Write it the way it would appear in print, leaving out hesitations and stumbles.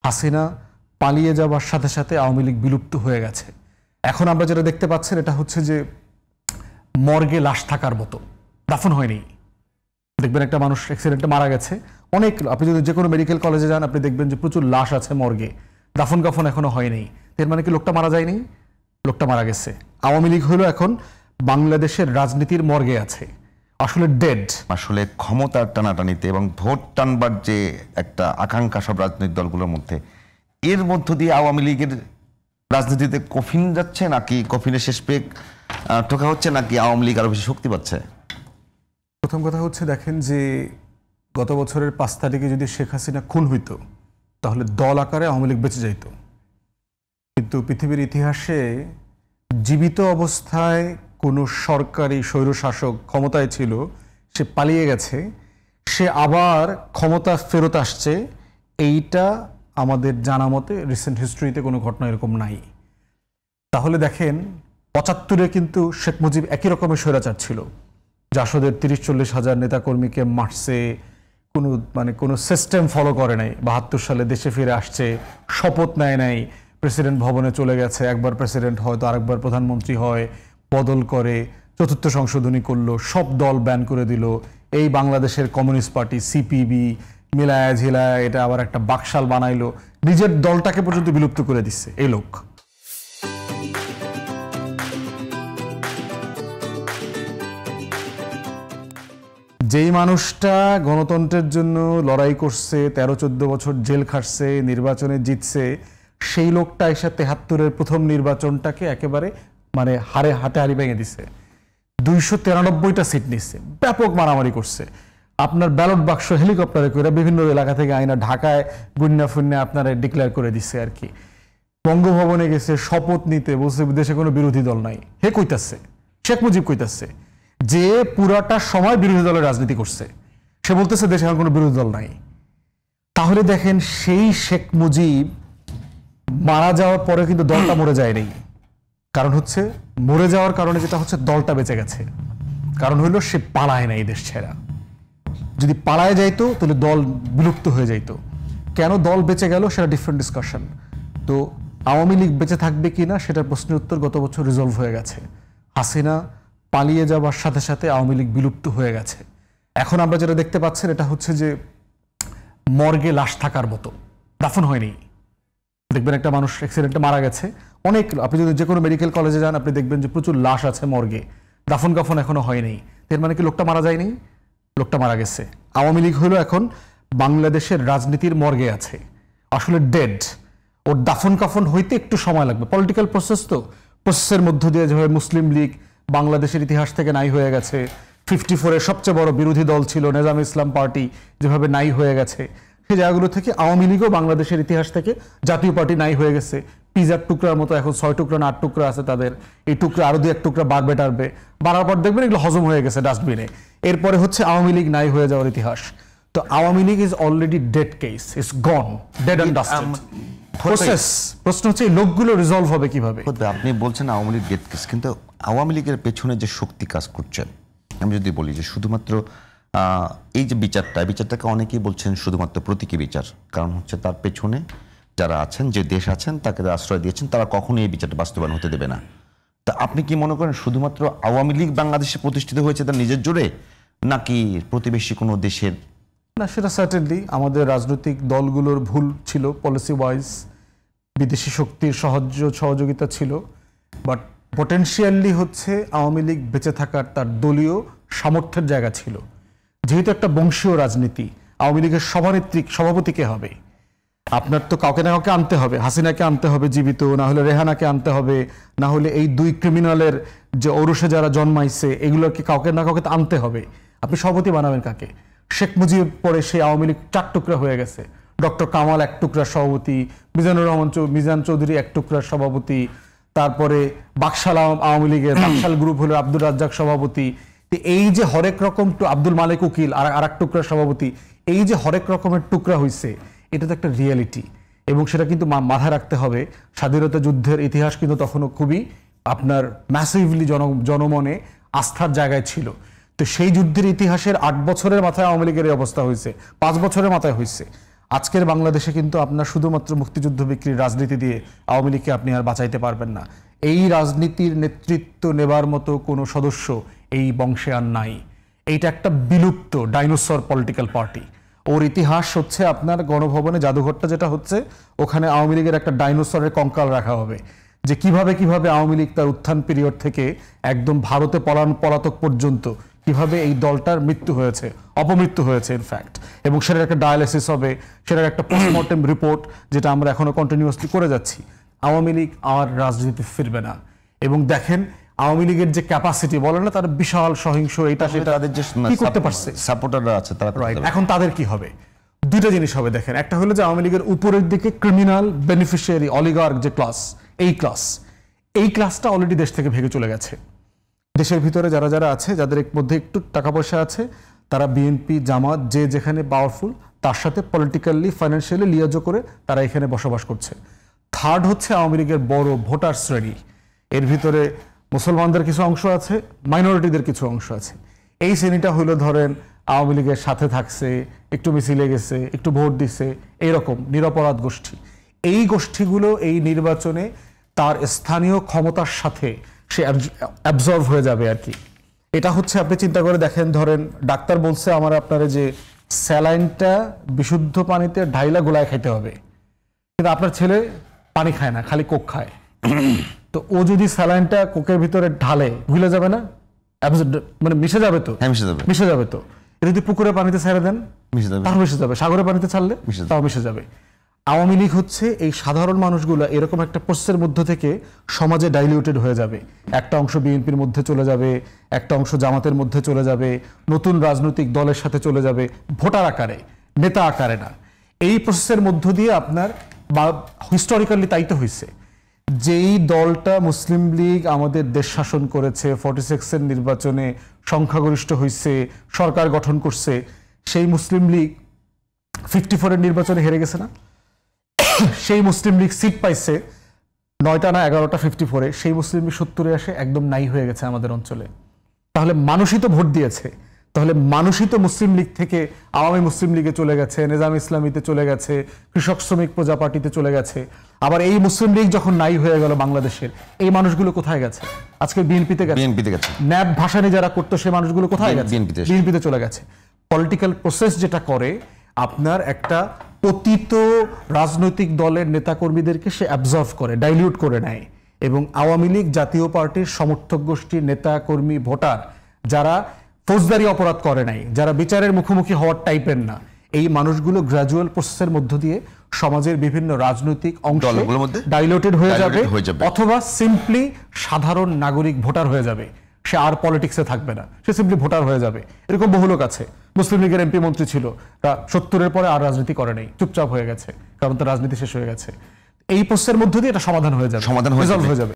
হাসিনা পালিয়ে যাওয়ার সাথে সাথে আওয়ামী লীগ বিলুপ্ত হয়ে গেছে। এখন আমরা যেটা দেখতে পাচ্ছেন এটা হচ্ছে যে মর্গে লাশ থাকার মতো, দাফন হয়নি। দেখবেন একটা মানুষ অ্যাক্সিডেন্টে মারা গেছে, অনেক, আপনি যদি যে কোনো মেডিকেল কলেজে যান আপনি দেখবেন যে প্রচুর লাশ আছে মর্গে, দাফন কাফন এখনো হয়নি। এর মানে কি লোকটা মারা যায়নি? লোকটা মারা গেছে। আওয়ামী লীগ হলো এখন বাংলাদেশের রাজনীতির মর্গে আছে, আসলে ডেড। আসলে ক্ষমতার টানাটানিতে এবং ভোট টানবার যে একটা আকাঙ্ক্ষা সব রাজনৈতিক দলগুলোর মধ্যে, এর মধ্য দিয়ে আওয়ামী লীগের রাজনীতিতে কফিন যাচ্ছে, নাকি কফিনের শেষ পেগ টোকা হচ্ছে, নাকি আওয়ামী লীগ আরো বেশি শক্তি পাচ্ছে? প্রথম কথা হচ্ছে, দেখেন যে গত বছরের 5 তারিখে যদি শেখ হাসিনা খুন হইতো তাহলে দল আকারে আওয়ামী লীগ বেঁচে যাইত। কিন্তু পৃথিবীর ইতিহাসে জীবিত অবস্থায় কোনো সরকারি স্বৈরশাসক ক্ষমতায় ছিল, সে পালিয়ে গেছে, সে আবার ক্ষমতা ফেরত আসছে, এইটা আমাদের জানা মতে রিসেন্ট হিস্ট্রিতে কোনো ঘটনা এরকম নাই। তাহলে দেখেন 75-এ কিন্তু শেখ মুজিব একই রকমের স্বৈরাচার ছিল, জাসদের 30-40 হাজার নেতাকর্মীকে মারছে, কোনো সিস্টেম ফলো করে নাই। 72 সালে দেশে ফিরে আসছে, শপথ নেয় নাই, প্রেসিডেন্ট ভবনে চলে গেছে, একবার প্রেসিডেন্ট হয় তো আরেকবার প্রধানমন্ত্রী হয়, বদল করে, চতুর্থ সংশোধনী করলো, সব দল ব্যান করে দিল। এই বাংলাদেশের কমিউনিস্ট পার্টি সিপিবি মিলায়া ঝিলায়া এটা আবার একটা বাকশাল বানাইলো, নিজের দলটাকে পর্যন্ত বিলুপ্ত করে দিচ্ছে এই লোক। যেই মানুষটা গণতন্ত্রের জন্য লড়াই করছে, 13-14 বছর জেল খাটছে, নির্বাচনে জিতছে, সেই লোকটা এসে 73-এর প্রথম নির্বাচনটাকে একেবারে হাড়ি ভেঙে দিছে। 293টা সিট নিচ্ছে, ব্যাপক মারামারি করছে। আপনার ব্যালট বাক্স হেলিকপ্টারে করে বিভিন্ন এলাকা থেকে আইনা ঢাকায় গুন্না ফুন্না আপনারা ডিক্লেয়ার করে দিচ্ছে আর কি। বঙ্গভবনে গেছে শপথ নিতে, বলছে দেশে কোনো বিরোধী দল নাই। হে কইতাছে, শেখ মুজিব কইতাছে, যে পুরাটা সময় বিরোধী দলের রাজনীতি করছে, সে বলতেছে দেশে এখন কোনো বিরোধী দল নাই। তাহলে দেখেন সেই শেখ মুজিব মারা যাওয়ার পরে কিন্তু দলটা মরে যায়নি। কারণ হচ্ছে মরে যাওয়ার কারণে যেটা হচ্ছে দলটা বেঁচে গেছে, কারণ হইলো সে পালায় না এই দেশ ছেড়া। যদি পালায় যাইতো তাহলে দল বিলুপ্ত হয়ে যাইতো। কেন দল বেঁচে গেল সেটা ডিফারেন্ট ডিসকাশন। তো আওয়ামী লীগ বেঁচে থাকবে কিনা সেটার প্রশ্নের উত্তর গত বছর রিজলভ হয়ে গেছে। হাসিনা পালিয়ে যাওয়ার সাথে সাথে আওয়ামী লীগ বিলুপ্ত হয়ে গেছে। এখন আমরা যেটা দেখতে পাচ্ছেন এটা হচ্ছে যে মর্গে লাশ থাকার মতো, দাফন হয়নি। দেখবেন একটা মানুষ অ্যাক্সিডেন্টে মারা গেছে, অনেক, আপনি যদি যে কোনো মেডিকেল কলেজে যান আপনি দেখবেন যে প্রচুর লাশ আছে মর্গে, দাফন কাফন এখনো হয়নি। এর মানে কি লোকটা মারা যায়নি? লোকটা মারা গেছে। আওয়ামী লীগ হলো এখন বাংলাদেশের রাজনীতির মর্গে আছে, আসলে ডেড। ওর দাফন কাফন হইতে একটু সময় লাগবে, পলিটিক্যাল প্রসেস, তো প্রসেসের মধ্য দিয়ে যেভাবে মুসলিম লীগ বাংলাদেশের ইতিহাস থেকে নাই হয়ে গেছে, 54-এর সবচেয়ে বড় বিরোধী দল ছিল নেজাম ইসলাম পার্টি, যেভাবে নাই হয়ে গেছে, সেই জায়গাগুলো থেকে আওয়ামী লীগও বাংলাদেশের ইতিহাস থেকে জাতীয় পার্টি নাই হয়ে গেছে। পিজার টুকরার মতো এখন 6 টুকরা না 8 টুকরা আছে তাদের, এই টুকরা আরো 2-1 টুকরা বাড়বে টাড়বে, বাড়ার পর দেখবেন এগুলো হজম হয়ে গেছে ডাস্টবিনে। এরপরে হচ্ছে আওয়ামী লীগ নাই হয়ে যাওয়ার ইতিহাস। তো Awami League is already dead case, it's gone, dead and dusted. প্রশ্ন হচ্ছে এই লোকগুলো রিজলভ হবে কিভাবে? আপনি বলছেন আওয়ামী লীগ ডেড কেস, কিন্তু আওয়ামী লীগের পেছনে যে শক্তি কাজ করছে, আমি যদি বলি যে শুধুমাত্র এই যে বিচারটাকে অনেকেই বলছেন শুধুমাত্র প্রতীকী বিচার, কারণ হচ্ছে তার পেছনে যারা আছেন, যে দেশ আছেন, তাকে আশ্রয় দিয়েছেন, তারা কখনোই এই বিচারটা বাস্তবায়ন হতে দেবে না। তা আপনি কি মনে করেন শুধুমাত্র আওয়ামী লীগ বাংলাদেশে প্রতিষ্ঠিত হয়েছে তার নিজের জোরে, নাকি প্রতিবেশী কোনো দেশের? না, সেটা সার্টেনলি আমাদের রাজনৈতিক দলগুলোর ভুল ছিল, পলিসি ওয়াইজ বিদেশি শক্তির সহযোগিতা ছিল, বাট পটেনশিয়ালি হচ্ছে আওয়ামী লীগ বেঁচে থাকার তার দলীয় সামর্থ্যের জায়গা ছিল। যেহেতু একটা বংশীয় রাজনীতি, আওয়ামী লীগের সভাপতি কে হবে? আপনার তো কাউকে না কাউকে আনতে হবে, হাসিনাকে আনতে হবে জীবিত, না হলে রেহানাকে আনতে হবে, না হলে এই 2 ক্রিমিনালের যে ঔরসে যারা জন্মাইছে এগুলোকে কাউকে না কাউকে আনতে হবে। আপনি সভাপতি বানাবেন কাকে? শেখ মুজিব পরে সেই আওয়ামী লীগ 4 টুকরা হয়ে গেছে। ডক্টর কামাল 1 টুকরার সভাপতি, মিজান চৌধুরী 1 টুকরার সভাপতি, তারপরে বাকশাল আওয়ামী লীগের বাকশাল গ্রুপ হলো আব্দুর রাজ্জাক সভাপতি। এই যে হরেক রকম আব্দুল মালিক উকিল আর 1 টুকরার সভাপতি, এই যে হরেক রকমের টুকরা হয়েছে, এটা তো একটা রিয়েলিটি। এবং সেটা কিন্তু মাথায় রাখতে হবে, স্বাধীনতা যুদ্ধের ইতিহাস কিন্তু তখনও খুবই আপনার ম্যাসিভলি জনমনে আস্থার জায়গায় ছিল। তো সেই যুদ্ধের ইতিহাসের 8 বছরের মাথায় আওয়ামী লীগের এই অবস্থা হয়েছে, 5 বছরের মাথায় হয়েছে। আজকের বাংলাদেশে কিন্তু আপনার শুধুমাত্র মুক্তিযুদ্ধ বিক্রির রাজনীতি দিয়ে আওয়ামী লীগকে আপনি আর বাঁচাইতে পারবেন না। এই রাজনীতির নেতৃত্ব নেবার মতো কোনো সদস্য এই বংশে আর নাই। এইটা একটা বিলুপ্ত ডাইনোসর পলিটিক্যাল পার্টি। ওর ইতিহাস হচ্ছে আপনার গণভবনে জাদুঘরটা যেটা হচ্ছে, ওখানে আওয়ামী লীগের একটা ডাইনোসরের কঙ্কাল রাখা হবে, যে কিভাবে কিভাবে আওয়ামী লীগ তার উত্থান পিরিয়ড থেকে একদম ভারতে পলাতক পর্যন্ত কিভাবে এই দলটার মৃত্যু হয়েছে, অপমৃত্যু হয়েছে ইনফ্যাক্ট, এবং সেটার একটা ডায়ালিসিস হবে, সেটার একটা পোস্টমর্টেম রিপোর্ট যেটা আমরা এখনো কন্টিনিউয়াসলি করে যাচ্ছি। আওয়ামী লীগ আর রাজনীতি ফিরবে না। এবং দেখেন আওয়ামী লীগের যে ক্যাপাসিটি, বলে না তার বিশাল সহিংস এটা সেটা, তাদের যে কি করতে পারছে সাপোর্টাররা আছে তারা রাইট। এখন তাদের কি হবে? দুইটা জিনিস হবে দেখেন। একটা হলো যে আওয়ামী লীগের উপরের দিকে ক্রিমিনাল বেনিফিশিয়ারি অলিগার্ক যে ক্লাস, এই ক্লাসটা অলরেডি দেশ থেকে ভেঙে চলে গেছে। দেশের ভিতরে যারা যারা আছে, যাদের মধ্যে একটু টাকা পয়সা আছে, তারা বিএনপি জামাত যে যেখানে পাওয়ারফুল তার সাথে পলিটিক্যালি ফাইন্যান্সিয়ালি লিয়াজো করে তারা এখানে বসবাস করছে। থার্ড হচ্ছে আওয়ামী লীগের বড় ভোটার শ্রেণী, এর ভিতরে মুসলমানদের কিছু অংশ আছে, মাইনরিটিদের কিছু অংশ আছে। এই শ্রেণীটা হইলো ধরেন আওয়ামী লীগের সাথে থাকছে, একটু মিছিলে গেছে, একটু ভোট দিছে, এইরকম নিরপরাধ গোষ্ঠী। এই গোষ্ঠীগুলো এই নির্বাচনে তার স্থানীয় ক্ষমতার সাথে সে অ্যাবজর্ভ হয়ে যাবে আর কি। এটা হচ্ছে আপনি চিন্তা করে দেখেন, ধরেন ডাক্তার বলছে আমার আপনার যে স্যালাইনটা বিশুদ্ধ পানিতে ঢাইলা গোলায় খাইতে হবে, কিন্তু আপনার ছেলে পানি খায় না, খালি কোক খায়। তো ও যদি স্যালাইনটা কোকের ভিতরে ঢালে ভুলে যাবে না? মানে মিশে যাবে তো, মিশে যাবে তো। যদি পুকুরে পানিতে ছেড়ে দেন তাও মিশে যাবে, সাগরের পানিতে ছাড়লে তাও মিশে যাবে। আওয়ামী লীগ হচ্ছে এই সাধারণ মানুষগুলো এরকম একটা প্রসেসের মধ্য থেকে সমাজে ডাইলিউটেড হয়ে যাবে। একটা অংশ বিএনপির মধ্যে চলে যাবে, একটা অংশ জামাতের মধ্যে চলে যাবে, নতুন রাজনৈতিক দলের সাথে চলে যাবে, ভোটার আকারে, নেতা আকারে না। এই প্রসেসের মধ্য দিয়ে আপনার বা হিস্টোরিক্যালি তাই তো হয়েছে, যেই দলটা মুসলিম লীগ আমাদের দেশ শাসন করেছে, 46-এর নির্বাচনে সংখ্যাগরিষ্ঠ হয়েছে, সরকার গঠন করছে, সেই মুসলিম লীগ 54-এর নির্বাচনে হেরে গেছে না? সেই মুসলিম লীগ সিট পাইছে 9টা না 11টা 54-এ, সেই মুসলিম লীগ 70-এ আসে একদম নাই হয়ে গেছে আমাদের অঞ্চলে। তাহলে মানুষই তো ভোট দিয়েছে, তাহলে মানুষই তো মুসলিম লীগ থেকে আওয়ামী মুসলিম লীগে চলে গেছে, নিজাম ইসলামীতে চলে গেছে, কৃষক শ্রমিক প্রজা পার্টিতে চলে গেছে। আবার এই মুসলিম লীগ যখন নাই হয়ে গেল বাংলাদেশের, এই মানুষগুলো কোথায় গেছে? আজকে বিএনপিতে গেছে। ন্যাব ভাসানি যারা করতো সেই মানুষগুলো কোথায় গেছে? বিএনপিতে চলে গেছে। পলিটিক্যাল প্রসেস যেটা করে আপনার একটা পতিত রাজনৈতিক দলের নেতাকর্মীদেরকে সে অ্যাবজর্ভ করে, ডাইলিউট করে নেয়। এবং আওয়ামী লীগ জাতীয় পার্টির সমর্থক গোষ্ঠীর নেতাকর্মী ভোটার যারা ফৌজদারি অপরাধ করে নাই, যারা বিচারের মুখোমুখি হওয়ার টাইপের না, এই মানুষগুলো গ্র্যাজুয়াল প্রসেসের মধ্য দিয়ে সমাজের বিভিন্ন রাজনৈতিক অংশে ডাইলিউটেড হয়ে যাবে, অথবা সিম্পলি সাধারণ নাগরিক ভোটার হয়ে যাবে। সে আর পলিটিক্সে থাকবে না, সে সিম্পলি ভোটার হয়ে যাবে। এরকম বহু লোক আছে, মুসলিম লীগের এমপি মন্ত্রী ছিল, তা 70-এর পরে আর রাজনীতি করে নাই, চুপচাপ হয়ে গেছে, কারণ তার রাজনীতি শেষ হয়ে গেছে। এই প্রসেসের মধ্য দিয়ে এটা সমাধান হয়ে যাবে, রিজলভ হয়ে যাবে।